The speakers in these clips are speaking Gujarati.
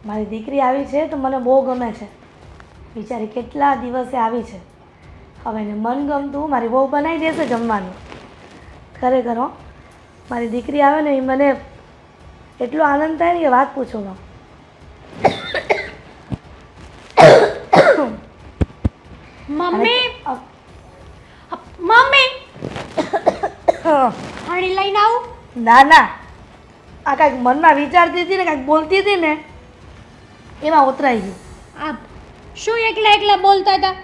મારી દીકરી આવી છે તો મને બહુ ગમે છે. બિચારી કેટલા દિવસે આવી છે. હવે એને મનગમતું મારી બહુ બનાવી દેશે જમવાનું. ખરેખર હો, મારી દીકરી આવે ને એ મને એટલો આનંદ થાય ને કે વાત પૂછો ન. મમ્મી મમ્મી પાણી લઈને આવું? ના ના, આ કાંઈક મનમાં વિચારતી હતી ને કાંઈક બોલતી હતી ને એમાં ઉતરાઈ ગયું. આપ શું એકલા એકલા બોલતા હતા?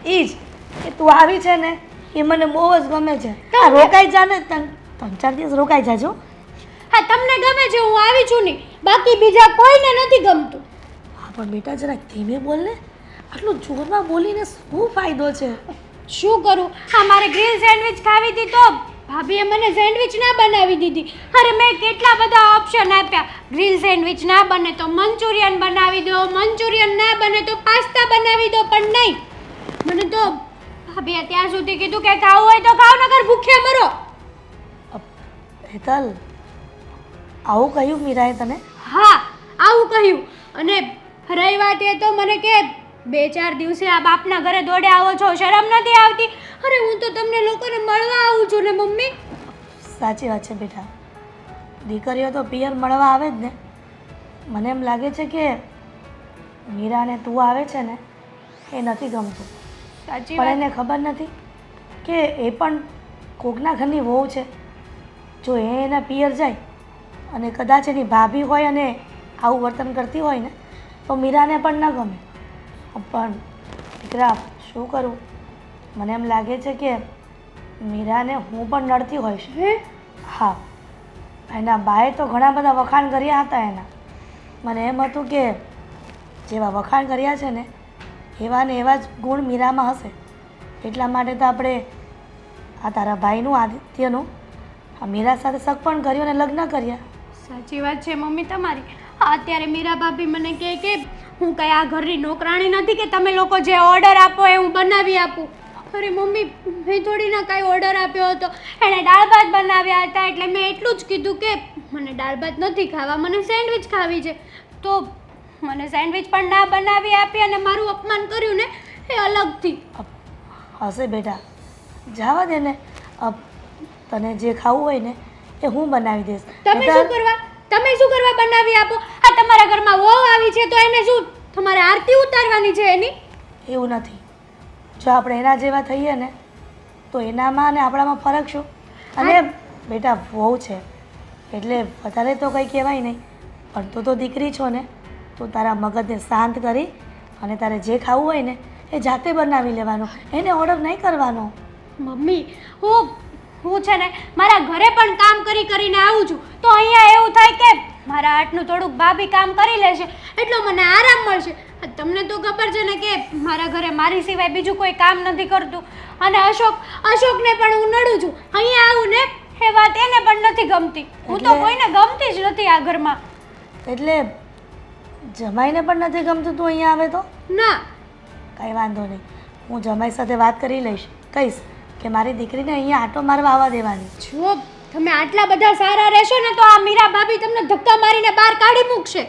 એ જ કે તું આવી છે ને એ મને બહુ જ ગમે છે. આ રોકાઈ જા ને 3-4 દિવસ રોકાઈ જાજો. હા, તમને ગમે છે હું આવી છું નહીં, બાકી બીજા કોઈને નથી ગમતું. હા પણ બેટા જરાક ધીમે બોલ ને, આટલું જોરમાં બોલીને શું ફાયદો છે? શું કરું? હા, મારે ગ્રીલ સેન્ડવિચ ખાવી હતી તો ભાભીએ મને સેન્ડવિચ ના બનાવી દીધી. અરે મેં કેટલા બધા ઓપ્શન આપ્યા. ગ્રીલ સેન્ડવિચ ના બને તો મંચુરિયન બનાવી દો, મંચુરિયન ના બને તો પાસ્તા બનાવી દો, પણ નહીં. મને તો ભાભીએ ત્યાં સુધી કીધું કે ખાવું હોય તો ખાવ, નકર ભૂખ્યા મરો. હેતલ, આવું કહ્યું મીરાએ તને? હા, આવું કહ્યું. અને રહી વાત એ તો મને કે 2-4 દિવસે આ બાપના ઘરે દોડે આવો છો, શરમ નથી આવતી? અરે હું તો તમને લોકોને મળવા આવું છું ને મમ્મી. સાચી વાત છે બેટા, દીકરીઓ તો પિયર મળવા આવે જ ને. મને એમ લાગે છે કે મીરાને તું આવે છે ને એ નથી ગમતું, સાચી પણ વાત. એને ખબર નથી કે એ પણ કોકના ઘરની વહુ છે. જો એ એના પિયર જાય અને કદાચ એની ભાભી હોય અને આવું વર્તન કરતી હોય ને તો મીરાને પણ ન ગમે. પણ દીકરા શું કરું, મને એમ લાગે છે કે મીરાને હું પણ નડતી હોઈશ. હા, એના બાએ તો ઘણા બધા વખાણ કર્યા હતા એના. મને એમ હતું કે જેવા વખાણ કર્યા છે ને એવા ને એવા જ ગુણ મીરામાં હશે. એટલા માટે તો આપણે આ તારા ભાઈનું આદિત્યનું આ મીરા સાથે સગ પણ કર્યું અને લગ્ન કર્યા. સાચી વાત છે મમ્મી તમારી. હા, અત્યારે મીરા ભાભી મને કહે કે હું કઈ આ ઘરની નોકરાણી નથી કે તમે લોકો જે ઓર્ડર આપો એ હું બનાવી આપું. અરે મમ્મી, મેં થોડી ના કાંઈ ઓર્ડર આપ્યો હતો. એણે દાળ ભાત બનાવ્યા હતા એટલે મેં એટલું જ કીધું કે મને દાળ ભાત નથી ખાવા, મને સેન્ડવિચ ખાવી છે. તો મને સેન્ડવિચ પણ ના બનાવી આપી અને મારું અપમાન કર્યું ને એ અલગથી. હશે બેટા, જવા દે ને. તને જે ખાવું હોય ને એ હું બનાવી દઈશ. તમે શું કરવા? તમે શું કરવા બનાવી આપો? આ તમારા ઘરમાં વહુ આવી છે તો એને શું તમારે આરતી ઉતારવાની છે એની? એવું નથી. જો આપણે એના જેવા થઈએ ને તો એનામાં અને આપણામાં ફરક શું? અને બેટા વહુ છે એટલે વધારે તો કંઈ કહેવાય નહીં, પણ તું તો દીકરી છો ને, તો તારા મગજને શાંત કરી અને તારે જે ખાવું હોય ને એ જાતે બનાવી લેવાનું, એને ઓર્ડર નહીં કરવાનો. મમ્મી, હું છે ને મારા ઘરે પણ કામ કરીને આવું છું તો અહીંયા એવું થાય કે મારા હાથનું થોડુંક ભાભી કામ કરી લેશે એટલો મને આરામ મળશે. તમને તો ખબર છે ને કે મારા ઘરે મારી સિવાય બીજું કોઈ કામ નથી કરતું. અને અશોકને પણ હું નડું છું. અહીંયા આવું ને એ વાત એને પણ નથી ગમતી. હું તો કોઈને ગમતી જ નથી આ ઘરમાં. એટલે જમાઈને પણ નથી ગમતું તું અહીંયા આવે તો? ના, કાંઈ વાંધો નહીં, હું જમાઈ સાથે વાત કરી લઈશ. કહીશ કે મારી દીકરીને અહીંયા આટો મારવા આવવા દેવાની. જો તમે આટલા બધા સારા રહેશો ને તો આ મીરા ભાભી તમને ધક્કા મારીને બહાર કાઢી મૂકશે.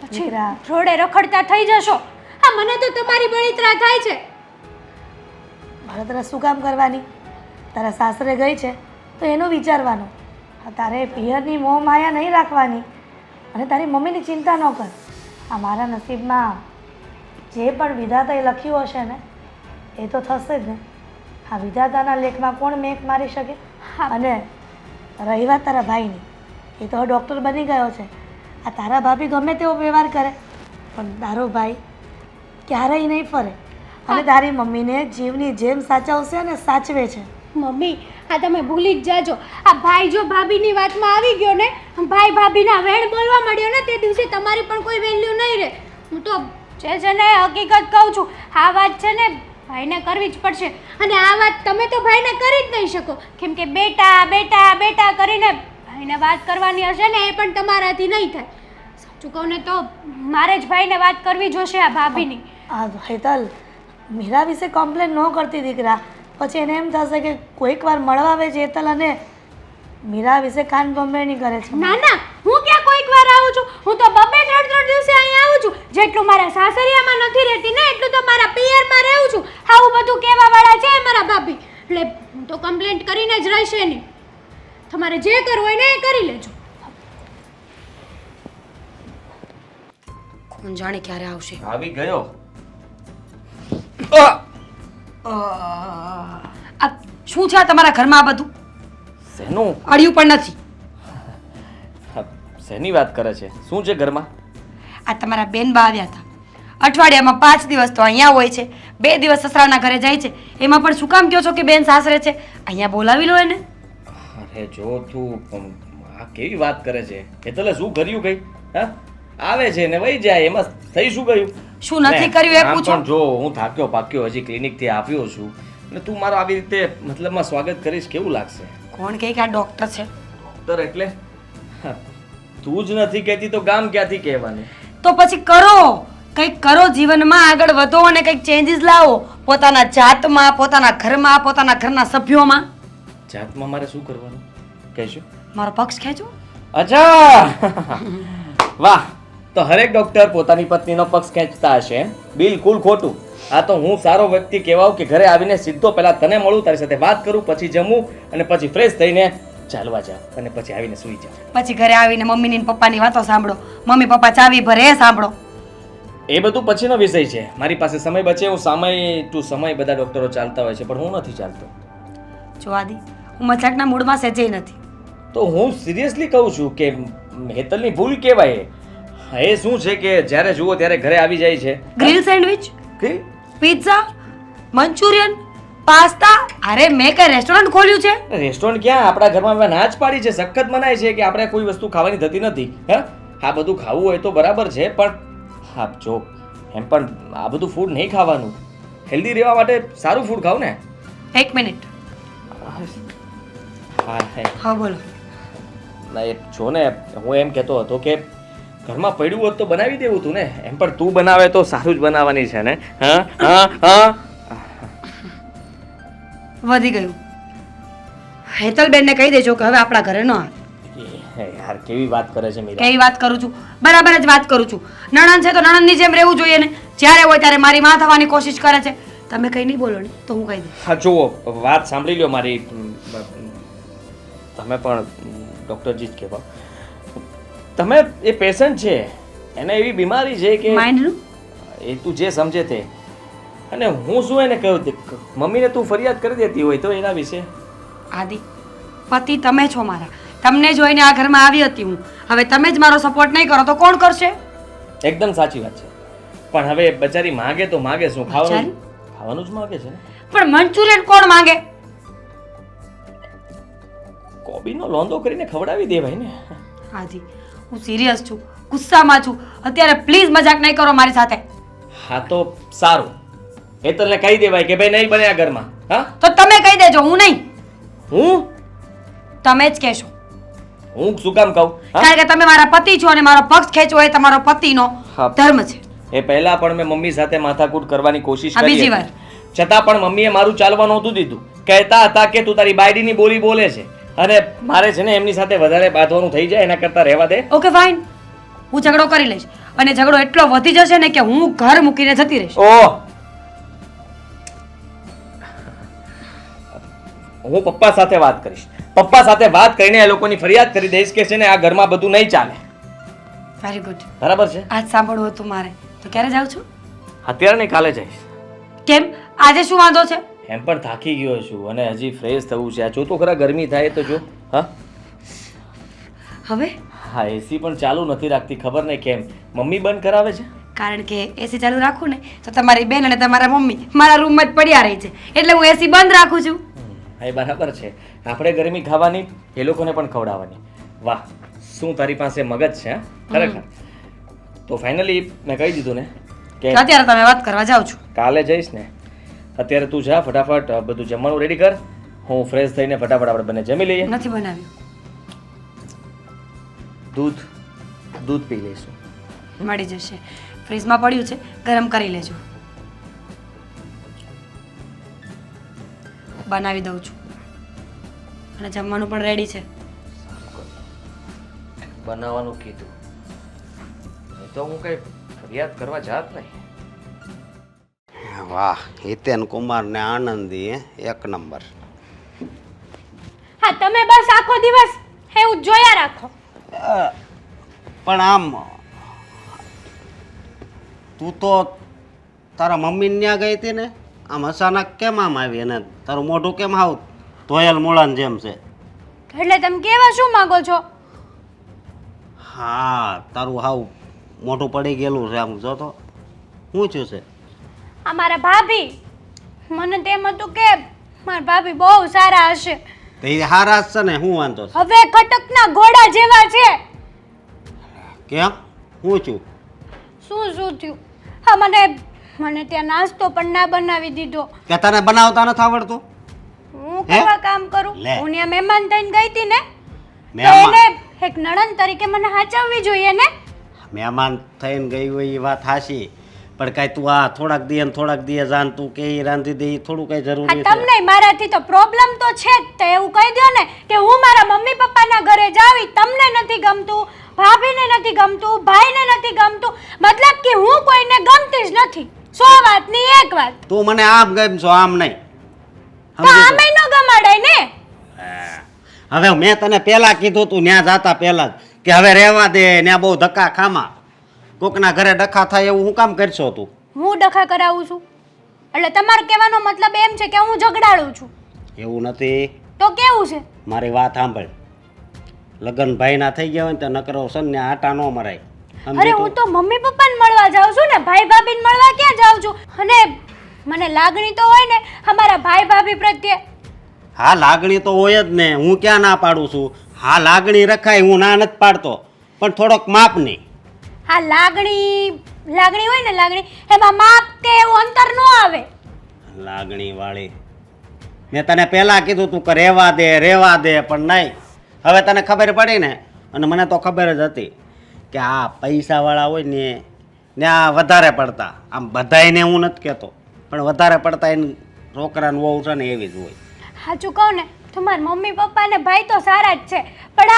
પછી રોડે રખડતા થઈ જશો. હા, મને તો તમારી બળિતરા થાય છે. બળતરા શું કામ કરવાની? તારા સાસરે ગઈ છે તો એનું વિચારવાનું. તારે પિયરની મોહ માયા નહીં રાખવાની અને તારી મમ્મીની ચિંતા ન કર. આ મારા નસીબમાં જે પણ વિધાતાએ લખ્યું હશે ને એ તો થશે જ ને. આ વિધાતાના લેખમાં કોણ મેઘ મારી શકે? અને રહી વાત તારા ભાઈની, એ તો ડૉક્ટર બની ગયો છે. આ તારા ભાભી ગમે તેવો વ્યવહાર કરે પણ તારો ભાઈ ક્યારેય નહીં ફરે અને તારી મમ્મીને જીવની જેમ સાચવશે અને સાચવે છે. મમ્મી, આ તમે ભૂલી જ જાજો. આ ભાઈ જો ભાભીની વાતમાં આવી ગયો ને, ભાઈ ભાભીના વેણ બોલવા મળ્યો ને તે દિવસે તમારી પણ કોઈ વેલ્યુ નહીં રહે. હું તો જે છે ને હકીકત કહું છું. આ વાત છે ને ભાઈને કરવી જ પડશે. અને આ વાત તમે તો ભાઈને કરી જ નહીં શકો કેમ કે બેટા બેટા બેટા કરીને ભાઈને વાત કરવાની હશે ને એ પણ તમારાથી નહીં થાય. સાચું કહું ને તો મારે જ ભાઈને વાત કરવી જોશે આ ભાભીની. આ હેતલ, મીરા વિશે કમ્પ્લેન ન કરતી દીકરા. પછી એને એમ થશે કે કોઈક વાર મળવા આવે છે હેતલ અને મીરા વિશે કાન ભંભેરણી કરે છે. ના ના, હું ક્યાં કોઈક વાર આવું છું? હું તો 2-3 દિવસે અહીંયા આવું છું. જેટલું મારા સાસરિયામાં નથી રહેતી ને એટલું તો મારા પિયરમાં રહું છું. આવું બધું કહેવા વાળા છે મારા ભાભી. એટલે હું તો કમ્પ્લેન્ટ કરીને જ રહેશે નહીં. તમારે જે કરવું હોય ને એ કરી લેજો. કોણ જાણે ક્યારે આવશે. આવી ગયો. આ શું છે આ તમારા ઘરમાં આ બધું? શેનું? અડ્યું પણ નથી. શેની વાત કરે છે? શું છે ઘરમાં? આ તમારા બેનબા આવ્યા હતા. અઠવાડિયામાં 5 દિવસ તો અહીંયા હોય છે, 2 દિવસ સસરાના ઘરે જાય છે. એમાં પણ શું કામ કહો છો કે બેન સાસરે છે? અહીંયા બોલાવી લો એને. અરે જો તું આ કેવી વાત કરે છે? એટલે શું કર્યું કઈ? હા, આવે છે ને વહી જાય, એમાં થઈ શું ગયું? શું નથી કર્યું એ આમ પૂછો. પણ જો હું થાક્યો પાક્યો હજી ક્લિનિક થી આવ્યો છું અને તું મારો આવી રીતે મતલબમાં સ્વાગત કરીશ કેવું લાગશે? કોણ કહે કે આ ડોક્ટર છે? ડોક્ટર એટલે હા, તું જ નથી કહેતી તો ગામ ક્યાંથી કહેવાનું? તો પછી કરો, કંઈક કરો જીવનમાં, આગળ વધો અને કંઈક ચેન્જીસ લાવો પોતાના જાતમાં, પોતાના ઘરમાં, પોતાના ઘરના સભ્યોમાં. જાતમાં મારે શું કરવાનું કહેશો? મારો પક્ષ ખેંચો. અચ્છા વાહ, તો હરેક ડોક્ટર પોતાની પત્નીનો પક્ષ ખેંચતા હશે એમ? બિલકુલ ખોટું. આ તો હું સારો વ્યક્તિ કહેવાઉં કે ઘરે આવીને સીધો પહેલા તને મળું, તારી સાથે વાત કરું, પછી જમું અને પછી ફ્રેશ થઈને ચાલવા જાઉં અને પછી આવીને સૂઈ જાઉં. પછી ઘરે આવીને મમ્મીની ને પપ્પાની વાતો સાંભળો, મમ્મી પપ્પા ચાવી ભરે એ સાંભળો. એ બધું પછીનો વિષય છે. મારી પાસે સમય બચે, હું સમય ટુ સમય બધા ડોક્ટરો ચાલતા હોય છે, પણ હું નથી ચાલતો. જો આદિ, હું મજાકના મૂડમાં સેજે નથી. તો હું સિરિયસલી કહું છું કે હેતલની ભૂલ કહેવાય. એ શું છે કે જ્યારે જુઓ ત્યારે ઘરે આવી જાય છે. ગ્રીલ સેન્ડવિચ, કે પિઝા, મંચુરિયન, પાસ્તા. અરે મેં કઈ રેસ્ટોરન્ટ ખોલ્યું છે? રેસ્ટોરન્ટ ક્યાં? આપણા ઘરમાં હવે ના જ પાડી છે, સખત મનાય છે કે આપણે કોઈ વસ્તુ ખાવાની થતી નથી. હા, આ બધું ખાવું હોય તો બરાબર છે, પણ હા જો એમ પણ આ બધું ફૂડ નહીં ખાવાનું. હેલ્ધી રહેવા માટે સારું ફૂડ ખાવ ને. 1 મિનિટ. હા હા બોલો. ના એ જો ને, હું એમ કહેતો હતો કે ઘરમાં પડ્યું હોત તો બનાવી દેવું તું ને. એમ પણ તું બનાવે તો સારું જ બનાવવાની છે ને. હા હા હા. વધી ગયું. હેતલબેનને કહી દેજો કે હવે આપણા ઘરે ન આવે. યાર કેવી વાત કરે છે મીરા. કેવી વાત કરું છું? બરાબર જ વાત કરું છું. નણંદ છે તો નણંદની જેમ રહેવું જોઈએ ને. જ્યારે હોય ત્યારે મારી માં થવાની કોશિશ કરે છે. તમે કંઈ નહીં બોલો ને તો હું કહી દઉં. હા જુઓ, વાત સાંભળી લ્યો મારી. તમે પણ ડૉક્ટરજી જ કહેવા. તમે એ પેશન્ટ છે, એને એવી બીમારી છે કે માઇન્ડનું એ તું જે સમજે તે. અને હું શું એને કહ્યું મમ્મીને તું ફરિયાદ કરી દેતી હોય તો એના વિશે. આદિ, પતિ તમે છો મારા. તમને જોઈને આ ઘરમાં આવી હતી હું. હવે તમે જ મારો સપોર્ટ નહીં કરો તો કોણ કરશે? એકદમ સાચી વાત છે, પણ હવે બચારી માગે તો માગે શું? ખાવાનું બચારી? ખાવાનું જ માગે છે ને. પણ મંચુરિયન કોણ માંગે? કોબીનો લોંદો કરીને ખવડાવી દેવાય ને. આદિ, હું સિરિયસ છું, ગુસ્સામાં છું. અત્યારે પ્લીઝ મજાક નહીં કરો મારી સાથે. હા તો સારું, હેતલને કહી દેવાય કે ભાઈ નહીં બને આ ઘરમાં. હા, તો તમે કહી દેજો, હું નહીં. હું તમે જ કહેશો. હું શું કામ કહું? હા? કારણ કે તમે મારા પતિ છો અને મારો પક્ષ ખેંચવો એ તમારો પતિનો હા. ધર્મ છે. એ પહેલા પણ મેં મમ્મી સાથે માથાકૂટ કરવાની કોશિશ આ કરી બીજી હતી. વાર. છતાં પણ મમ્મીએ મારું ચાલવા નહોતું દીધું. કહેતા હતા કે તું તારી બાયડીની બોલી બોલે છે અને મારે છે ને એમની સાથે વધારે બાંધવાનું થઈ જાય એના કરતાં રહેવા દે. ઓકે ફાઇન, હું ઝઘડો કરી લઈશ અને ઝઘડો એટલો વધી જશે ને કે હું ઘર મૂકીને જતી રહીશ. ઓહ, હું પપ્પા સાથે વાત કરીશ. પપ્પા સાથે વાત કરીને એ લોકોની ફરિયાદ કરી દઈશ કે છે ને આ ઘરમાં બધું નહીં ચાલે. Very good. બરાબર છે? આજ સાંભળવું હતું મારે. તો ક્યારે જાઉં છું? અત્યારે નહીં, કાલે જઈશ. કેમ? આજે શું વાંધો છે? એમ પણ થાકી ગયો છું અને હજી ફ્રેશ થવું છે. આ જો તો ખરા ગરમી થાય તો જો. હા હવે? હા, એસી પણ ચાલુ નથી રાખતી, ખબર નહીં કેમ. મમ્મી બંધ કરાવે છે. કારણ કે એસી ચાલુ રાખું ને તો તમારી બેન અને તમારા મમ્મી મારા રૂમમાં જ પડ્યા રહી છે, એટલે હું એસી બંધ રાખું છું. હા, એ બરાબર છે. આપણે ગરમી ખાવાની, એ લોકોને પણ ખવડાવવાની. વાહ, શું તારી પાસે મગજ છે હા? ખરેખર. તો ફાઇનલી મેં કહી દીધું ને કે અત્યારે તમે વાત કરવા જાઉં છું. કાલે જઈશ ને. અત્યારે તું જા, ફટાફટ બધું જમવાનું રેડી કર. હું ફ્રેશ થઈને ફટાફટ આપણે બંને જમી લઈએ. નથી બનાવ્યું. દૂધ પી લઈશું. મળી જશે, ફ્રીજમાં પડ્યું છે, ગરમ કરી લેજો. બનાવી દઉં છું અને જમવાનું પણ રેડી છે. બનાવવાનું કીધું નહીં તો હું કઈ ફરિયાદ કરવા જાત નહીં. વાહ, હિતેન કુમાર ને આનંદી એક નંબર. હા તમે બસ આખો દિવસ એવું જ જોયા રાખો. પણ આમ તું તો તારા મમ્મી ત્યાં ગઈ હતી ને, આમ અચાનક કેમ આમ આવી અને તારું મોઢું કેમ આવું ધોયેલ મૂળાની જેમ છે? એટલે તમે કેવા શું માંગો છો? હા, તારું હાવ મોઢું પડી ગયેલું છે, આમ જો તો શું થયું છે? અમારા ભાભી, મને તેમ હતું કે મારા ભાભી બહુ સારા હશે. તો એ હારા જ છે ને, શું વાંધો છે? હવે કટકના ઘોડા જેવા છે. કેમ, શું થયું? શું થયું? હા, મને ત્યાં નાસ્તો પણ ના બનાવી દીધો. કે તને બનાવતા નથી આવડતું? હું કેવા કામ કરું? લે. હું ત્યાં મહેમાન થઈને ગઈ હતી ને, તો મહેમાન એને એક નણંદ તરીકે મને હાચવવી જોઈએ ને. મહેમાન થઈને ગઈ હોય એ વાત હાશી, પણ કાંઈ તું આ થોડાક દીએ જાન તું કે ઈ રાંધી દે ઈ થોડું કઈ હા, જરૂરી છે? તમને મારાથી તો પ્રોબ્લેમ તો છે જ. તો એવું કહી દો ને કે હું મારા મમ્મી પપ્પાના ઘરે જાવી, તમને નથી ગમતું, ભાભીને નથી ગમતું, ભાઈને નથી ગમતું, મતલબ કે હું કોઈને ગમતી જ નથી. 100 વાતની એક વાત. તું મને આમ ગમશો, આમ નહીં. તો સમજી તું? આમેય ન ગમાડાય ને. હવે મેં તને પહેલા કીધું તું ન્યા જાતા પહેલા જ કે હવે રહેવા દે, ન્યા બહુ ધક્કા ખામા, કોકના ઘરે ડખા થાય એવું હું કામ કરશો તું? હું ડખા કરાવું છું એટલે તમારે કહેવાનો મતલબ એમ છે કે હું ઝઘડાળું છું? એવું નથી. તો કેવું છે? મારી વાત સાંભળ, લગ્ન ભાઈના થઈ ગયા હોય ને તો નકરો છે ને આટા ન મરાય. સમજી અરે તું? હું તો મમ્મી પપ્પાને મળવા જાઉં છું ને, ભાઈ ભાભીને મળવા ક્યાં જાઉં છું? અને મને લાગણી તો હોય ને અમારા ભાઈ ભાભી પ્રત્યે. હા, લાગણી તો હોય જ ને, હું ક્યાં ના પાડું છું. હા, લાગણી રખાય, હું ના નથી પાડતો, પણ થોડોક માપની. હા, લાગણી હોય ને, લાગણી એમાં માપ કે એવું અંતર ન આવે. લાગણી વાળી મેં તને પહેલા કીધું તું કે રહેવા દે, પણ નહીં. હવે તને ખબર પડી ને, અને મને તો ખબર જ હતી કે આ પૈસાવાળા હોય ને ત્યાં વધારે પડતા, આમ બધાયને હું નથી કહેતો, પણ વધારે પડતા એને છોકરાને વહુ છે ને એવી જ હોય. સાચું કહું ને તો મારા મમ્મી પપ્પા ને ભાઈ તો સારા જ છે, પણ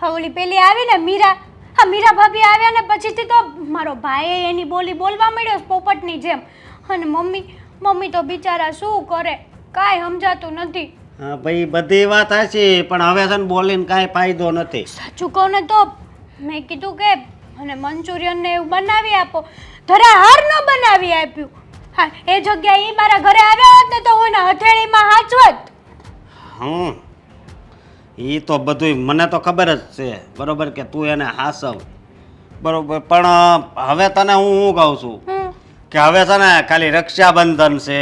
આ ઓલી પેલી આવી ને મીરા, હા મીરા ભાભી આવ્યા ને પછીથી તો મારો ભાઈ એની બોલી બોલવા મળ્યો પોપટની જેમ. અને મમ્મી તો બિચારા શું કરે કાંઈ સમજાતું નથી. હા ભાઈ, બધી વાત હશે, પણ હવે છે ને બોલીને કાંઈ ફાયદો નથી. સાચું કહું ને તો મેં કીધું કે મને મંચુરિયન ને એવું બનાવી આપો, ધરાહાર ન બનાવી આપ્યું. હા, એ જગ્યાએ ઈ મારા ઘરે આવ્યા હોત ને તો હું એના હથેળીમાં હાચવત. એ તો બધું મને તો ખબર જ છે, બરોબર, કે તું એને હાસવ, બરોબર, પણ હવે તને હું કહું છું કે હવે છે ને ખાલી રક્ષાબંધન છે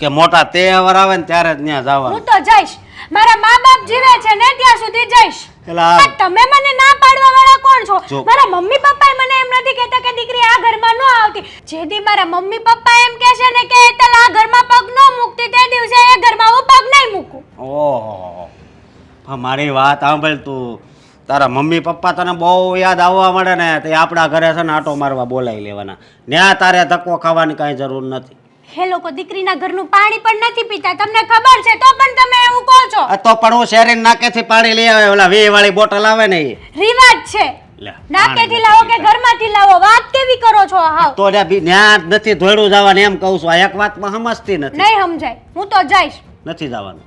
કે મોટા તહેવાર આવે ને ત્યારે જ ત્યાં જવાનું. હું તો જઈશ, મારા મા બાપ જીવે છે ને ત્યાં સુધી જઈશ. એલા, પણ તમે મને ના પાડવા વાળા કોણ છો? જો. મારા મમ્મી પપ્પાએ મને એમ નથી કહેતા કે દીકરી આ ઘરમાં ન આવતી. જે દી મારા મમ્મી પપ્પા એમ કહેશે ને કે હેતલ આ ઘરમાં પગ ન મૂકતી, તે દિવસે એ ઘરમાં હું પગ નહીં મૂકું. ઓહો, મારી વાત સાંભળ તું. તારા મમ્મી પપ્પા તને બહુ યાદ આવવા મળે ને તે આપણા ઘરે છે ને આટો મારવા બોલાવી લેવાના. ત્યાં તારે ધક્કો ખાવાની કાંઈ જરૂર નથી. હે લોકો દીકરીના ઘરનું પાણી પણ નથી પીતા, તમને ખબર છે, તો પણ તમે એવું કહો છો. આ તો પણ હું શેરીન નાકેથી પાણી લઈ આવે, ઓલા 20 વાળી બોટલ આવે ને એ. રિવાજ છે, લે, નાકેથી લાવો કે ઘરમાંથી લાવો, વાત કેવી કરો છો? હાવ તો ત્યાં જ નથી ધોયડું જવાનું એમ કહું છું. આ એક વાતમાં સમજતી નથી. નહીં સમજાય, હું તો જઈશ. નથી જવાનું.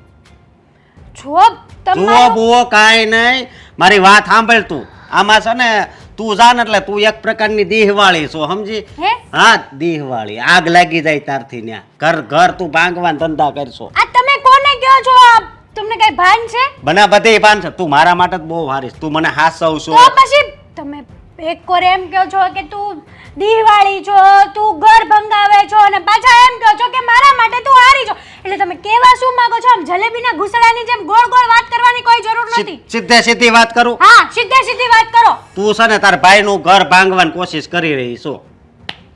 જો જુઓ તમારું બુઓ કાંઈ નહીં, મારી વાત સાંભળ તું. આમાં છે ને તું જાન એટલે તું એક પ્રકારની દીહવાળી છો, સમજી? હે? હા, દીહવાળી. આગ લાગી જાય તારથી ત્યાં ઘર તું ભાંગવાના ધંધા કરશો. આ તમે કોને કહો છો? આ તમને કઈ ભાન છે? બના બધી ભાન છે. તું મારા માટે જ બહુ હારીશ, તું મને હાસવ છો. તો પછી તમે એક કોર એમ કહો છો કે તું દીવાળી છો, તું ઘર ભંગાવે છો, અને પાછા એમ કહો છો કે મારા માટે તું હારી છો. એટલે તમે કેવા શું માંગો છો? આમ જલેબીના ઘૂસડાની જેમ ગોળ ગોળ વાત કરવાની કોઈ જરૂર નથી. સીધે સીધી વાત કરું. હા, સીધે સીધી વાત કરો. તું છે ને તાર ભાઈનું ઘર ભાંગવાની કોશિશ કરી રહી છો,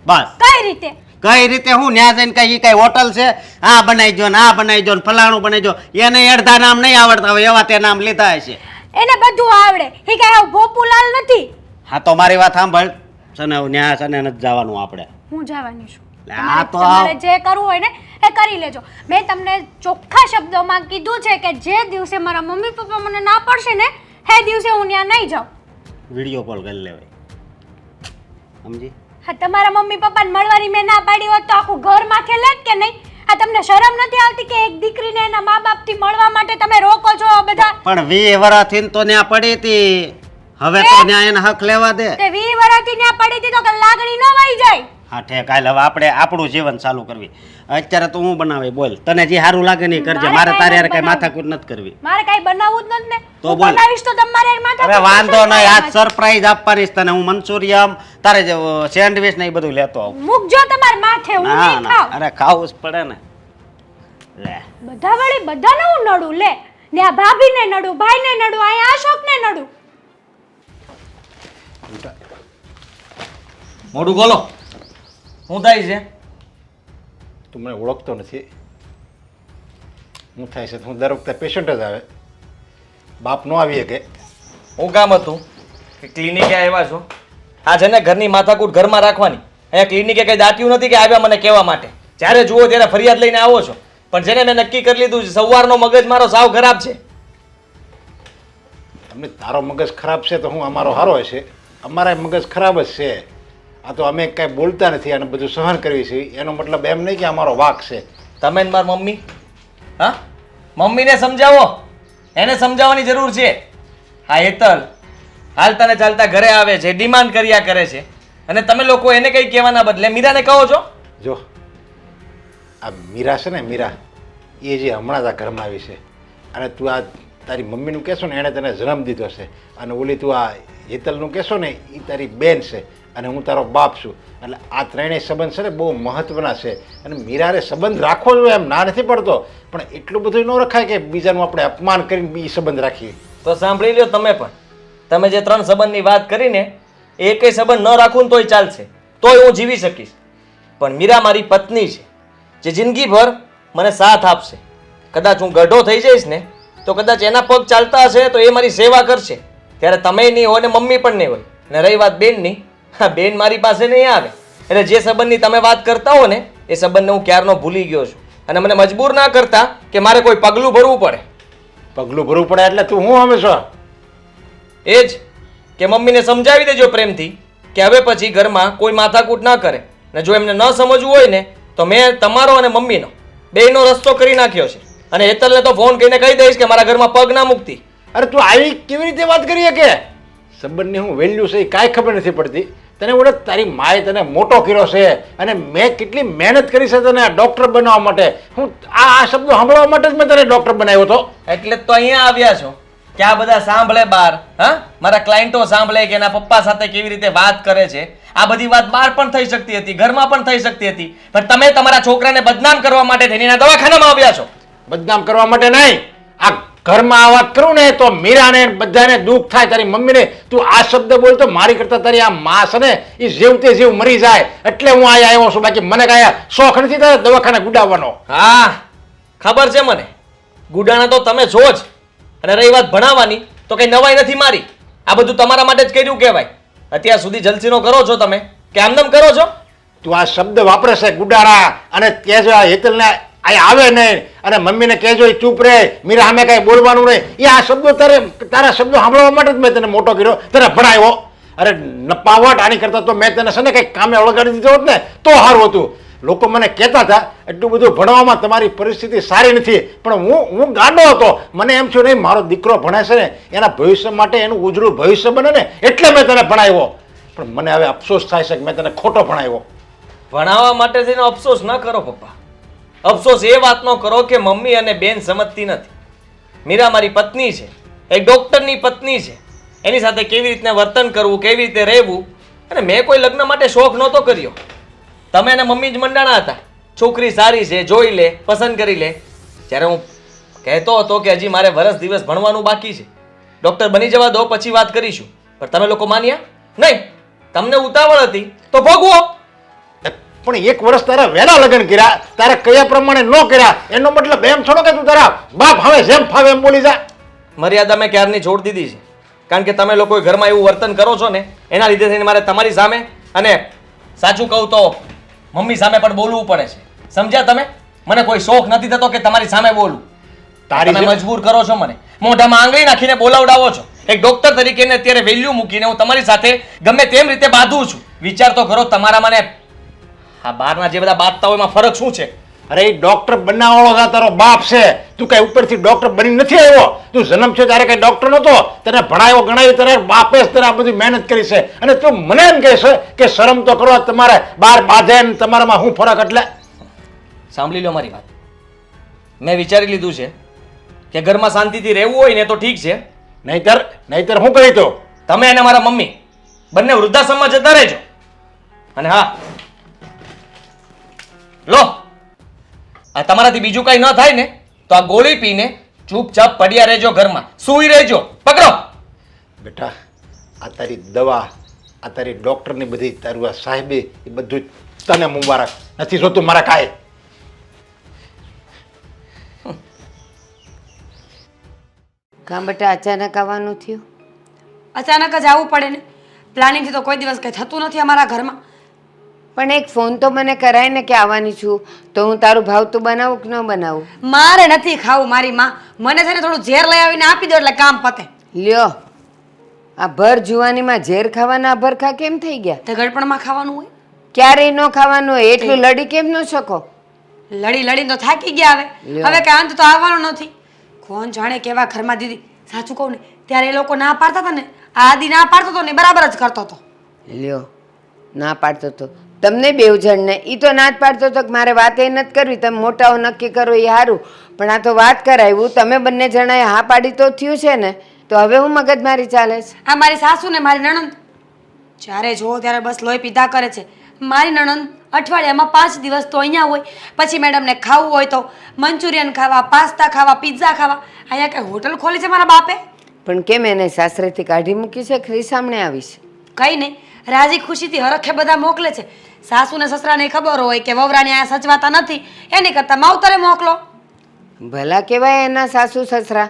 બસ. કઈ રીતે? કઈ રીતે? હું ન્યા જઈને કઈ કઈ હોટલ છે, આ બનાવીજો ને આ બનાવીજો ને ફલાણું બનાવીજો, એને અડધા નામ નહીં આવડતા હોય એવા તે નામ લીધા હશે. એને બધું આવડે, એ કઈ આવું ભોપુલાલ નથી. હા, તો મારી વાત સાંભળ છે ને, ન્યા છે ને નથી જવાનું આપણે. હું જવાની છું. આ તો તમારે જે કરવું હોય ને એ કરી લેજો. મેં તમને ચોખ્ખા શબ્દોમાં કીધું છે કે જે દિવસે મારા મમ્મી પપ્પા મને ના પડશે ને એ દિવસે હું ત્યાં નહીં જાઉં. વિડીયો કોલ કરી લેવાય. સમજી? હા તમારા મમ્મી પપ્પાને મળવાની મેં ના પાડી હોત તો આખું ઘર માથે લેત કે નહીં? આ તમને શરમ નથી આવતી કે એક દીકરીને એના મા બાપથી મળવા માટે તમે રોકો છો બધા? પણ 20 વર્ષથી તો ત્યાં પડી હતી, હવે તો ત્યાં એને હક લેવા દે. તે 20 વર્ષથી ત્યાં પડી હતી તો કે લાગણી ન વહી જાય? હા ઠેક, હાલ હવે આપણે આપણું જીવન ચાલુ કરવી. અત્યારે તો હું બનાવી, બોલ તને જે સારું લાગે નહીં કરજે, મારે તારે હારે કઈ માથાકૂટ નથી કરવી. મારે કાઈ બનાવવું જ નથી ને. તો હું બોલ. બનાવીશ તો તમારે માથા અરે વાંધો નહીં, આજ સરપ્રાઈઝ આપવાની છે તને. હું મંચુરિયમ, તારે જે સેન્ડવિચ ને એ બધું લેતો આવું. મૂકજો તમાર માથે, હું ના નહીં ના, ખાઉં. અરે ખાવું જ પડે ને. લે બધા વળી બધાને હું નડું લે? ને આ ભાભીને નડું, ભાઈને નડું, અહીંયા અશોકને નડું. મોઢું બોલો, શું થાય છે? તું મને ઓળખતો નથી. હું થાય છે હું દર વખતે પેશન્ટ જ આવે, બાપ નો આવી શકે. હું કામ હતું કે ક્લિનિકે આવ્યા છો? આ છે ને ઘરની માથાકૂટ ઘરમાં રાખવાની. અહીંયા ક્લિનિકે કંઈ દાટ્યું નથી કે આવ્યા મને કહેવા માટે. જ્યારે જુઓ ત્યારે ફરિયાદ લઈને આવો છો. પણ જેને મેં નક્કી કરી લીધું છે, સવારનો મગજ મારો સાવ ખરાબ છે. તમને તારો મગજ ખરાબ છે તો હું અમારો સારો હશે? અમારા મગજ ખરાબ જ છે. આ તો અમે કાંઈ બોલતા નથી અને બધું સહન કરવી છે. એનો મતલબ એમ નહીં કે અમારો વાક છે. તમે ને મારી મમ્મી, હા, મમ્મીને સમજાવો, એને સમજાવવાની જરૂર છે. હા હેતલ હાલતા ને ચાલતા ઘરે આવે છે, ડિમાન્ડ કર્યા કરે છે, અને તમે લોકો એને કંઈ કહેવાના બદલે મીરાને કહો છો. જો આ મીરા છે ને, મીરા એ જે હમણાં જ આ ઘરમાં આવી છે, અને તું આ તારી મમ્મીનું કહેશો ને એણે તને જન્મ દીધો છે, અને ઓલી તું આ હેતલનું કહેશો ને એ તારી બેન છે, અને હું તારો બાપ છું. એટલે આ ત્રણેય સંબંધ છે ને બહુ મહત્વના છે, અને મીરાને સંબંધ રાખવો જોઈએ, એમ ના નથી પડતો, પણ એટલું બધું ન રખાય કે બીજાનું આપણે અપમાન કરીને એ સંબંધ રાખીએ. તો સાંભળી લ્યો તમે પણ. તમે જે 3 સંબંધની વાત કરીને એ કંઈ સંબંધ ન રાખું ને તોય ચાલશે, તોય હું જીવી શકીશ. પણ મીરા મારી પત્ની છે, જે જિંદગીભર મને સાથ આપશે. કદાચ હું ગઢો થઈ જઈશ ને તો કદાચ એના પગ ચાલતા હશે તો એ મારી સેવા કરશે. ત્યારે તમે નહીં હોય ને મમ્મી પણ નહીં હોય. અને રહી વાત બેનની, હા બેન મારી પાસે નહીં આવે. એટલે જે સંબંધની તમે વાત કરતા હો ને એ સંબંધને હું ક્યારનો ભૂલી ગયો છું. અને મને મજબૂર ના કરતા કે મારે કોઈ પગલું ભરવું પડે. પગલું ભરવું પડે એટલે તું હું હંમેશા એ જ કે મમ્મીને સમજાવી દેજો પ્રેમથી કે હવે પછી ઘરમાં કોઈ માથાકૂટ ના કરે. ને જો એમને ન સમજવું હોય ને તો મેં તમારો અને મમ્મીનો બેયનો રસ્તો કરી નાખ્યો છે. અને હેતલને તો ફોન કરીને કહી દઈશ કે મારા ઘરમાં પગ ના મૂકતી. અરે તું આવી કેવી રીતે વાત કરીએ કે સંબંધની હું વેલ્યુ છે એ કાંઈ ખબર નથી પડતી તને. ઓળખ તારી માએ તને મોટો કર્યો છે અને મેં કેટલી મહેનત કરી છે તને ડૉક્ટર બનાવવા માટે. હું આ શબ્દો સાંભળવા માટે જ મેં તને ડૉક્ટર બનાવ્યો હતો. એટલે જ તો અહીંયા આવ્યા છો કે આ બધા સાંભળે બહાર. હા, મારા ક્લાયન્ટો સાંભળે કે એના પપ્પા સાથે કેવી રીતે વાત કરે છે. આ બધી વાત બહાર પણ થઈ શકતી હતી, ઘરમાં પણ થઈ શકતી હતી, પણ તમે તમારા છોકરાને બદનામ કરવા માટે થઈને એના દવાખાનામાં આવ્યા છો. બદનામ કરવા માટે નહીં, આ ઘરમાં આ વાત કરું ને તો મીરાને બધાને દુઃખ થાય. તારી મમ્મીને તું આ શબ્દ બોલતો મારી કરતા તારી આ માં છે ને એ જીવતે જીવ મરી જાય એટલે હું અહીંયા આવ્યો છું. બાકી મને કાંઈ શોખ નથી તારે દવાખાને ગુડાવવાનો. હા ખબર છે મને, ગુડાણા તો તમે છો જ. અને રહી વાત ભણાવવાની તો કઈ નવાઈ નથી મારી. આ બધું તમારા માટે જ કર્યું કહેવાય. અત્યાર સુધી જલસીનો કરો છો તમે કે આમનામ કરો છો? તું આ શબ્દ વાપરે છે ગુડાણા, અને કહેજો આ હેતલને અહીંયા આવે નહીં અને મમ્મીને કહેજો એ ચૂપ રહે, મીરા સામે કાંઈ બોલવાનું નહીં. એ આ શબ્દો તારા શબ્દો સાંભળવા માટે જ મેં તને મોટો કર્યો, તને ભણાવ્યો. અરે નપાવટ આની કરતા તો મેં તને છે ને કંઈક કામે ઓળગાડી દીધો હોત ને તો સારું હતું. લોકો મને કહેતા હતા એટલું બધું ભણવામાં તમારી પરિસ્થિતિ સારી નથી, પણ હું ગાંડો હતો. મને એમ થયું નહીં મારો દીકરો ભણે છે ને એના ભવિષ્ય માટે એનું ઉજળું ભવિષ્ય બને ને એટલે મેં તને ભણાવ્યો. પણ મને હવે અફસોસ થાય છે કે મેં તને ખોટો ભણાવ્યો. ભણાવવા માટે થઈને અફસોસ ન કરો પપ્પા. અફસોસ એ વાતનો કરો કે મમ્મી અને બેન સમજતી નથી. મીરા મારી પત્ની છે, એક ડૉક્ટરની પત્ની છે. એની સાથે કેવી રીતના વર્તન કરવું, કેવી રીતે રહેવું. અને મેં કોઈ લગ્ન માટે શોખ નહોતો કર્યો. તમે અને મમ્મી જ મંડાણા હતા. છોકરી સારી છે, જોઈ લે, પસંદ કરી લે. જ્યારે હું કહેતો હતો કે હજી મારે વર્ષ દિવસ ભણવાનું બાકી છે, ડૉક્ટર બની જવા દો પછી વાત કરીશું, પણ તમે લોકો માન્યા નહીં. તમને ઉતાવળ હતી તો ભોગવો. પણ 1 વર્ષ તારા વહેલા લગ્ન કર્યા, તારે કયા પ્રમાણે ન કર્યા એનો મતલબ એમ થોડો કે તું તારા બાપ હવે જેમ ફાવે એમ બોલી જા. મર્યાદા મેં ક્યારની છોડી દીધી છે. કારણ કે તમે લોકો ઘરમાં એવું વર્તન કરો છો ને એના લીધે થઈને મારે તમારી સામે અને સાચું કહું તો મમ્મી સામે પણ બોલવું પડે છે. સમજ્યા તમે? મને કોઈ શોખ નથી થતો કે તમારી સામે બોલું. તમે મજબૂર કરો છો મને, મોઢામાં આંગળી નાખીને બોલાવડાવો છો. એક ડોક્ટર તરીકે ને અત્યારે વેલ્યુ મૂકીને હું તમારી સાથે ગમે તેમ રીતે બાંધું છું. વિચાર તો કરો તમારામાં ને આ બહારના જે બધા બાંધતા હોય એમાં ફરક શું છે? અરે એ ડોક્ટર બનાવવાળો છે તારો બાપ છે. તું કઈ ઉપરથી ડોક્ટર બની નથી આવ્યો. તું જન્મ છે ત્યારે કઈ ડોક્ટર નતો. તને ભણાવ્યો ગણાવ્યો તારે બાપે જ તારે આ બધી મહેનત કરી છે અને તું મને એમ કહે છે કે શરમ તો કરો તમારે બહાર બાંધે ને તમારામાં શું ફરક? એટલે સાંભળી લો મારી વાત. મેં વિચારી લીધું છે કે ઘરમાં શાંતિથી રહેવું હોય ને તો ઠીક છે, નહીતર શું કરી તો તમે અને મારા મમ્મી બંને વૃદ્ધાશ્રમમાં જતા રહેજો. અને હા લો, આ તમારાથી બીજું કઈ ન થાય ને તો આ ગોળી પીને ચૂપચાપ પડ્યા રહેજો, ઘરમાં સૂઈ રહેજો. પકડો બેટા, આ તારી દવા, આ તારી ડોક્ટરની બધી તારું આ સાહેબે એ બધું તને મુબારક. નથી જોતું મારા કાંઈ. કાં બેટા અચાનક આવવાનું થયું? અચાનક જ આવવું પડે ને, પ્લાનિંગથી તો કોઈ દિવસ કંઈ થતું નથી અમારા ઘરમાં. પણ એક ફોન તો મને કરાય ને કે આવવાની છું, તો હું તારું ભાવતું બનાવું કે ન બનાવું? મારે નથી ખાવું મારી માં, મને છે ને થોડું ઝેર લઈ આવીને આપી દો એટલે કામ પતે. લ્યો, આ ભર જુવાનીમાં ઝેર ખાવાના ભરખા કેમ થઈ ગયા? તે ગળપણમાં ખાવાનું હોય, ક્યારેય ન ખાવાનું હોય એટલું લડી કેમ ન શકો? લડી લડીને તો થાકી ગયા હવે. લ્યો. હવે કઈ અંત તો આવવાનો નથી. કોણ જાણે કેવા ઘરમાં દીદી. સાચું કહું ને, ત્યારે એ લોકો ના પાડતા હતા ને, આ આદિ ના પાડતો હતો ને બરાબર જ કરતો હતો. લ્યો, ના પાડતો તો તમને બેવ જણને ઈ તો ના જ પાડતો તો કે મારે વાત એ નથી કરવી, તમે મોટાઓ નક્કી કરો એ સારું, પણ આ તો વાત કરાવ્યું તમે બંને જણાએ હા પાડી તો થયું છે ને, તો હવે હું મગજમારી ચાલે છે. આ મારી સાસુ ને મારી નણંદ જ્યારે જો ત્યારે બસ લોહી પીધા કરે છે. મારી નણંદ અઠવાડિયામાં 5 દિવસ તો અહીંયા હોય, પછી મેડમને ખાવું હોય તો મંચુરિયન ખાવા, પાસ્તા ખાવા, પિઝા ખાવા. અહીંયા કઈ હોટલ ખોલી છે મારા બાપે? પણ કેમ એને સાસરેથી કાઢી મૂકી છે? ખરી સામે આવીશ કઈ નહીં, રાજી ખુશીથી હરખે બધા મોકલે છે. સાસુ ને સસરાને ખબર હોય કે વવરાની અહીંયા સચવાતા નથી, એની કરતા માવતરે મોકલો. ભલા કહેવાય એના સાસુ સસરા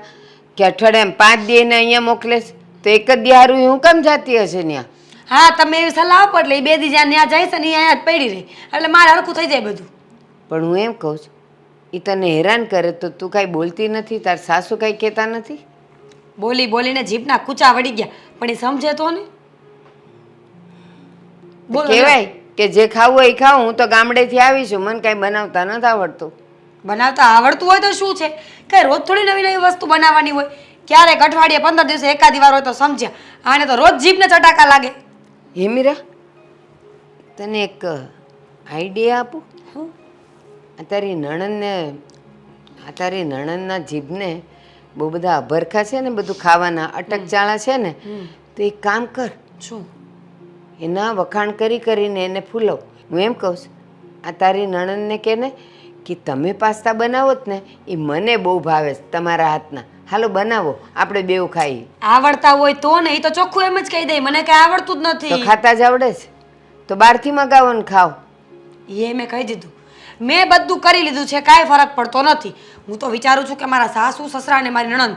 કે અઠવાડિયામાં 5 દી એને અહીંયા મોકલે છે, તો એક જ દી હારું હું કેમ જાતી હશે ત્યાં? હા, તમે એવી સલાહ આપો એટલે એ 2 દી જ્યાં ત્યાં જાય છે ને અહીંયા જ પડી રહી, એટલે મારે હરખું થઈ જાય બધું. પણ હું એમ કહું છું, એ તને હેરાન કરે તો તું કાંઈ બોલતી નથી? તાર સાસુ કાંઈ કહેતા નથી? બોલી બોલીને જીભના કૂચા વળી ગયા, પણ એ સમજે તો ને. બોલો કહેવાય કે જે ખાવું હોય એ ખાવું. હું તો ગામડેથી આવી છું, મને કાંઈ બનાવતા નથી આવડતું. બનાવતા આવડતું હોય તો શું છે, કઈ રોજ થોડી નવી નવી વસ્તુ બનાવવાની હોય. ક્યારેક અઠવાડિયે 15 દિવસે એકાદી વાર હોય તો સમજ્યા, આને તો રોજ જીભને ચટાકા લાગે. હે મીરા, તને એક આઈડિયા આપું? આ તારી નણંદના જીભને બહુ બધા અભરખા છે ને, બધું ખાવાના અટકચાળા છે ને, તો એક કામ કર. શું? એના વખાણ કરી કરીને એને ફૂલવ. હું એમ કહું છું, આ તારી નણંદને કહે ને કે તમે પાસ્તા બનાવો જ ને, એ મને બહુ ભાવે છે તમારા હાથના, હાલો બનાવો, આપણે બેઉ ખાઈએ. આવડતા હોય તો ને, એ તો ચોખ્ખું એમ જ કહી દે મને કઈ આવડતું જ તો નથી. ખાતા જ આવડે છે, તો બહારથી મગાવો ને ખાઓ. એ મેં કહી દીધું, મેં બધું કરી લીધું છે, કાંઈ ફરક પડતો નથી. હું તો વિચારું છું કે મારા સાસુ સસરા અને મારી નણંદ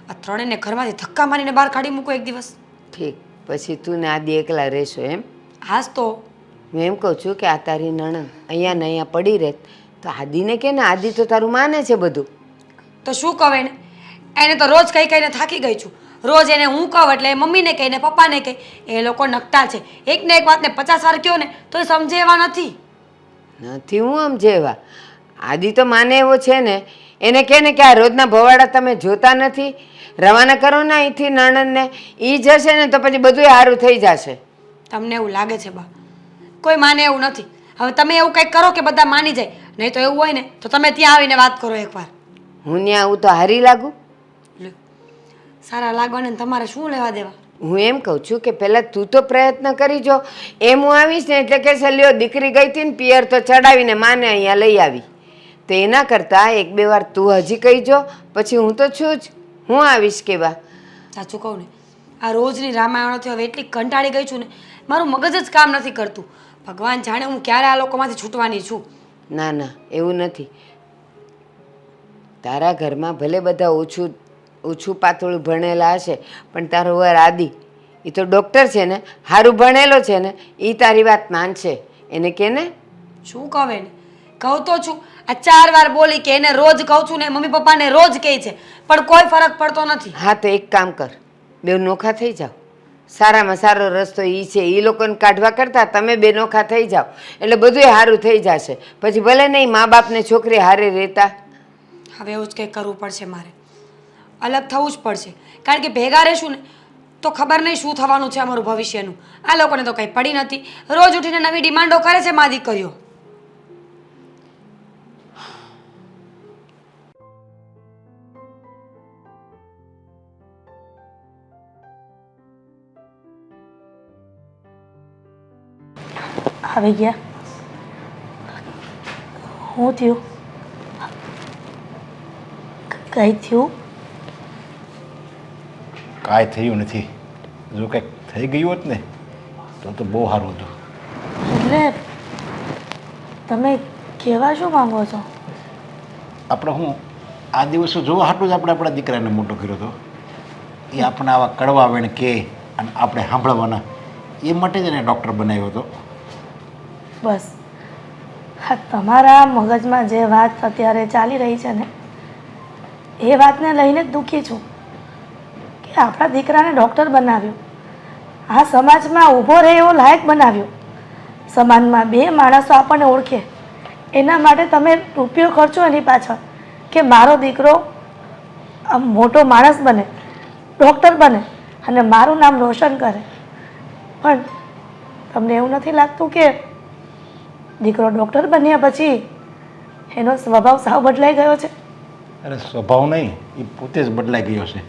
આ ત્રણેયને ઘરમાંથી ધક્કા મારીને બહાર કાઢી મૂકો એક દિવસ. ઠીક, પછી તું ને આદિ એકલા રહેશો એમ? હાસ તો હું એમ કહું છું કે આ તારી નણંદ અહીંયા ને અહીંયા પડી રહે તો આદિને કે ને, આદિ તો તારું માને છે બધું. તો શું કહે ને, એને તો રોજ કહી કહીને થાકી ગઈ છું. રોજ એને હું કહું એટલે મમ્મીને કહી ને પપ્પાને કહી. એ લોકો નકટા છે, એકને એક વાતને 50 વાર કહો ને તો એ સમજે એવા નથી. નથી હું સમજે એવા. આદિ તો માને એવો છે ને, એને કહે ને કે આ રોજના ભવાડા તમે જોતા નથી, રવાના કરો ને અહીંથી નણંદને, એ જશે ને તો પછી બધું સારું થઈ જશે. તમને એવું લાગે છે બા? કોઈ માને એવું નથી. હવે તમે એવું કંઈક કરો કે બધા માની જાય, નહીં તો એવું હોય ને તો તમે ત્યાં આવીને વાત કરો એકવાર. હું ત્યાં આવું તો હારી લાગુ? લ્યો, સારા લાગવાને તમારે શું લેવા દેવા? હું એમ કહું છું કે પહેલાં તું તો પ્રયત્ન કરી જો. એમ હું આવીશ ને એટલે કે લ્યો દીકરી ગઈ હતી ને પિયર તો ચડાવીને માને અહીંયા લઈ આવી, તો એના કરતાં 1-2 વાર તું હજી કહી જો, પછી હું તો છું જ, હું આવીશ કેવા. સાચું કહું ને, આ રોજની રામાયણોથી હવે એટલી કંટાળી ગઈ છું ને, મારું મગજ જ કામ નથી કરતું. ભગવાન જાણે હું ક્યારે આ લોકોમાંથી છૂટવાની છું. ના ના, એવું નથી. તારા ઘરમાં ભલે બધા ઓછું પાતળું ભણેલા હશે, પણ તારો વર આદિ એ તો ડૉક્ટર છે ને, સારું ભણેલો છે ને, એ તારી વાત માનશે. એને કે ને. શું કહે ને, કહું તો છું. આ 4 વાર બોલી કે એને રોજ કહું છું ને, મમ્મી પપ્પાને રોજ કહે છે, પણ કોઈ ફરક પડતો નથી. હા, તો એક કામ કર, બે નોખા થઈ જાઓ. સારામાં સારો રસ્તો એ છે. એ લોકોને કાઢવા કરતાં તમે બે નોખા થઈ જાઓ એટલે બધું સારું થઈ જશે. પછી ભલે નહીં મા બાપને છોકરી હારે રહેતા. હવે એવું જ કંઈક કરવું પડશે મારે. અલગ થવું જ પડશે. કારણ કે ભેગા રહેશું ને તો ખબર નહીં શું થવાનું છે અમારું ભવિષ્યનું. આ લોકોને તો કંઈ પડી નથી. રોજ ઉઠીને નવી ડિમાન્ડો કરે છે મા દીકરીઓ. આવી ગયા. શું થયું? કંઈ થયું? કાંઈ થયું નથી. જો કંઈક થઈ ગયું હોત ને તો બહુ સારું હતું. એટલે તમે કહેવા શું માંગો છો? આપણે હું આ દિવસો જોવા હાટું જ આપણે આપણા દીકરાને મોટો કર્યો હતો. એ આપણને આવા કડવા વેણ કે અને આપણે સાંભળવાના એ માટે જ એને ડૉક્ટર બનાવ્યો હતો. બસ હા, તમારા મગજમાં જે વાત અત્યારે ચાલી રહી છે ને એ વાતને લઈને જ દુઃખી છું કે આપણા દીકરાને ડૉક્ટર બનાવ્યો, આ સમાજમાં ઊભો રહે એવો લાયક બનાવ્યો, સમાજમાં બે માણસો આપણને ઓળખે એના માટે તમે રૂપિયો ખર્ચો એની પાછળ કે મારો દીકરો આમ મોટો માણસ બને, ડૉક્ટર બને અને મારું નામ રોશન કરે. પણ તમને એવું નથી લાગતું કે દીકરો ડૉક્ટર બન્યા પછી એનો સ્વભાવ સાવ બદલાઈ ગયો છે? અરે સ્વભાવ નહીં, એ પોતે જ બદલાઈ ગયો છે.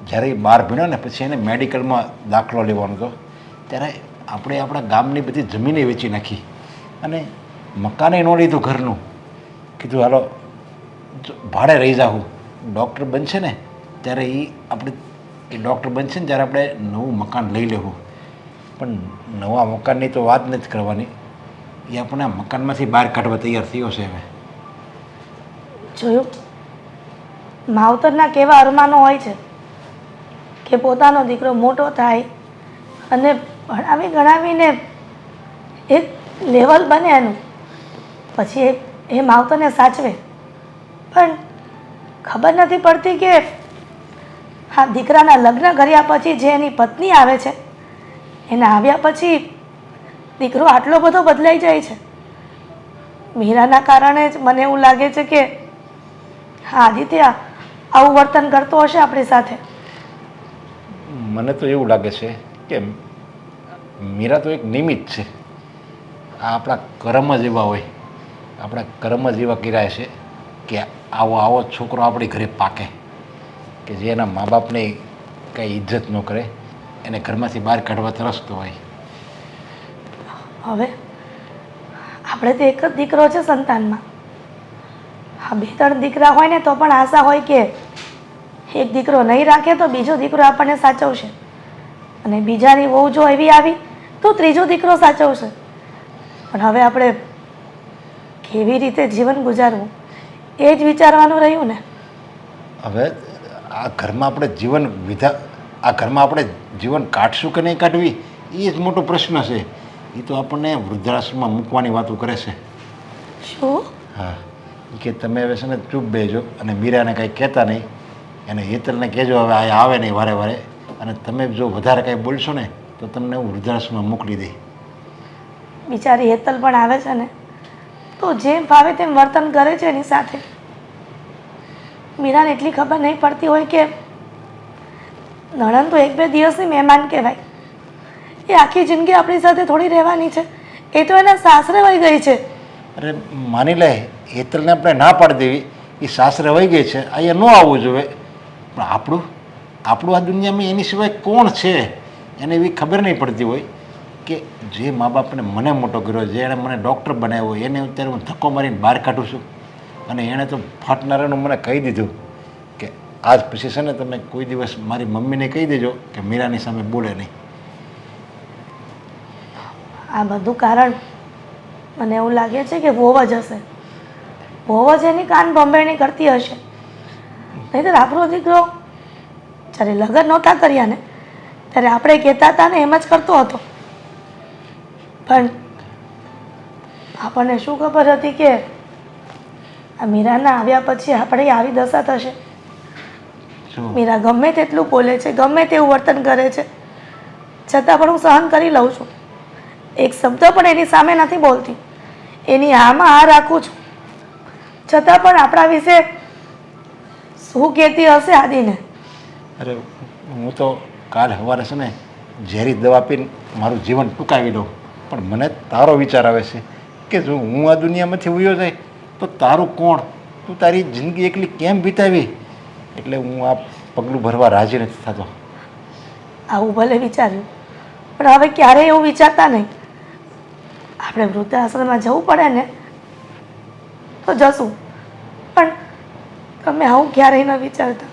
જ્યારે એ બહાર ભણ્યો ને પછી એને મેડિકલમાં દાખલો લેવાનો હતો ત્યારે આપણે આપણા ગામની બધી જમીને વેચી નાખી અને મકાને ન લીધું ઘરનું. કીધું હાલો ભાડે રહી જાઉં, ડૉક્ટર બનશે ને ત્યારે એ ડૉક્ટર બનશે ને ત્યારે આપણે નવું મકાન લઈ લેવું. પણ નવા મકાનની તો વાત નથી કરવાની, એ આપણને મકાનમાંથી બહાર કાઢવા તૈયાર થયો છે. હવે જોયું, માવતરના કેવા અરમાનો હોય છે કે પોતાનો દીકરો મોટો થાય અને ભણાવી ગણાવીને એક લેવલ બને એનું, પછી એ માવતરને સાચવે. પણ ખબર નથી પડતી કે હા, દીકરાના લગ્ન કર્યા પછી જે એની પત્ની આવે છે એના આવ્યા પછી દીકરો આટલો બધો બદલાઈ જાય છે. મીરાના કારણે જ મને એવું લાગે છે કે હા, આદિત્ય આવું વર્તન કરતો હશે આપણી સાથે. મને તો એવું લાગે છે કે મીરા તો એક નિમિત્ત છે. આ આપણા કર્મ જ એવા હોય, આપણા કર્મ જ એવા કર્યા છે કે આવો છોકરો આપણી ઘરે પાકે કે જે એના મા બાપને કંઈ ઇજ્જત ન કરે, એને ઘરમાંથી બહાર કાઢવા તરસતો હોય. હવે આપણે તો એક જ દીકરો છે સંતાનમાં. હા, 2-3 દીકરા હોય ને તો પણ આશા હોય કે એક દીકરો નહીં રાખે તો બીજો દીકરો આપણને સાચવશે અને બીજાની વહુ જો એવી આવી તો ત્રીજો દીકરો સાચવશે. પણ હવે આપણે કેવી રીતે જીવન ગુજારવું એ જ વિચારવાનું રહ્યું ને. હવે આ ઘરમાં આપણે જીવન કાઢશું કે નહીં કાઢવી એ જ મોટો પ્રશ્ન છે. એ તો આપણને વૃદ્ધાશ્રમમાં મૂકવાની વાતો કરે છે. શું? હા, કે તમે હવે છે ને ચૂપ બેજો અને મીરાને કાંઈ કહેતા નહીં, એને હેતલને કહેજો હવે આ આવે નહીં વારે વારે, અને તમે જો વધારે કાંઈ બોલશો ને તો તમને હું વૃદ્ધાશ્રમમાં મોકલી દઈ. બિચારી હેતલ પણ આવે છે ને તો જેમ ફાવે તેમ વર્તન કરે છે એની સાથે. મીરાને એટલી ખબર નહીં પડતી હોય કે નણંદ તો 1-2 દિવસની મહેમાન કહેવાય, એ આખી જિંદગી આપણી સાથે થોડી રહેવાની છે. એ તો એના સાસરે વહી ગઈ છે. અરે માની લે, હેતલને આપણે ના પાડી દેવી, એ સાસરે વહી ગઈ છે, અહીંયા ન આવવું જોઈએ. પણ આપણું આ દુનિયામાં એની સિવાય કોણ છે એને એવી ખબર નહીં પડતી હોય કે જે મા બાપને મને મોટો કર્યો, જે એણે મને ડૉક્ટર બનાવ્યો, એને અત્યારે હું ધક્કો મારીને બહાર કાઢું છું. અને એણે તો ફાટનારાનું મને કહી દીધું કે આજ પછી છે ને તમે કોઈ દિવસ મારી મમ્મીને કહી દેજો કે મીરાની સામે બોલે નહીં. આ બધું કારણ મને એવું લાગે છે કે વહુ જ હશે. વહુ જ એની કાન ભંભેરણી કરતી હશે. નહીંતર આપણો દીકરો જ્યારે લગ્ન નહોતા કર્યા ને ત્યારે આપણે કહેતા હતા ને એમ જ કરતો હતો. પણ આપણને શું ખબર હતી કે આ મીરાના આવ્યા પછી આપણે આવી દશા થશે. શું? મીરા ગમે તેટલું બોલે છે, ગમે તેવું વર્તન કરે છે, છતાં પણ હું સહન કરી લઉં છું. એક શબ્દ પણ એની સામે નથી બોલતી, એની હામાં હા રાખું છું. છતાં પણ આપણા વિશે શું કહેતી હશે આદિને? અરે હું તો કાલ સવારે છે ને ઝેરી દવા પીને મારું જીવન ટૂંકાવી દઉં, પણ મને તારો વિચાર આવે છે કે જો હું આ દુનિયામાંથી ઉયો જાય તો તારું કોણ, તું તારી જિંદગી એકલી કેમ વિતાવી? એટલે હું આ પગલું ભરવા રાજી નથી થતો. આવું ભલે વિચાર્યું, પણ હવે ક્યારેય એવું વિચારતા નહીં. આપણે વૃદ્ધાશ્રમમાં જવું પડે ને તો જશું, પણ તમે આવું ક્યારેય ન વિચારતા.